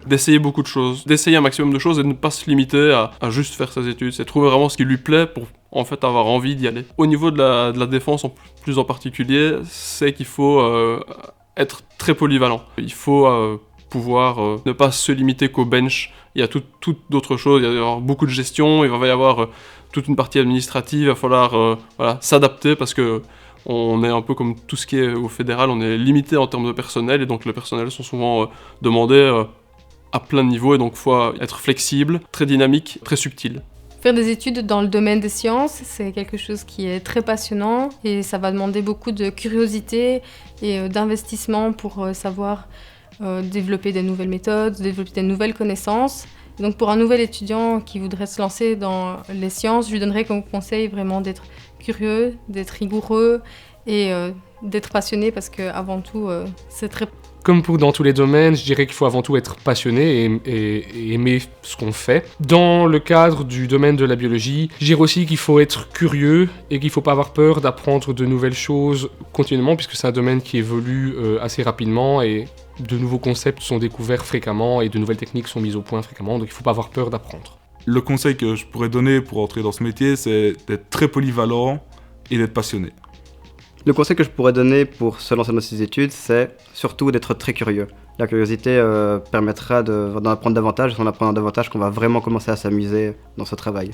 d'essayer beaucoup de choses, d'essayer un maximum de choses et de ne pas se limiter à juste faire ses études. C'est trouver vraiment ce qui lui plaît pour en fait avoir envie d'y aller. Au niveau de la défense plus en particulier, c'est qu'il faut être très polyvalent. Il faut pouvoir ne pas se limiter qu'au bench. Il y a toutes d'autres choses, il va y avoir beaucoup de gestion, il va y avoir toute une partie administrative, il va falloir s'adapter parce que on est un peu comme tout ce qui est au fédéral, on est limité en termes de personnel et donc les personnels sont souvent demandés à plein de niveaux et donc il faut être flexible, très dynamique, très subtil. Faire des études dans le domaine des sciences, c'est quelque chose qui est très passionnant et ça va demander beaucoup de curiosité et d'investissement pour savoir développer des nouvelles méthodes, développer des nouvelles connaissances. Et donc pour un nouvel étudiant qui voudrait se lancer dans les sciences, je lui donnerais comme conseil vraiment d'être curieux, d'être rigoureux et d'être passionné parce qu'avant tout, c'est très... Comme dans tous les domaines, je dirais qu'il faut avant tout être passionné et aimer ce qu'on fait. Dans le cadre du domaine de la biologie, je dirais aussi qu'il faut être curieux et qu'il ne faut pas avoir peur d'apprendre de nouvelles choses continuellement puisque c'est un domaine qui évolue assez rapidement et de nouveaux concepts sont découverts fréquemment et de nouvelles techniques sont mises au point fréquemment, donc il ne faut pas avoir peur d'apprendre. Le conseil que je pourrais donner pour entrer dans ce métier, c'est d'être très polyvalent et d'être passionné. Le conseil que je pourrais donner pour se lancer dans ces études, c'est surtout d'être très curieux. La curiosité permettra d'en apprendre davantage, et en apprenant davantage qu'on va vraiment commencer à s'amuser dans ce travail.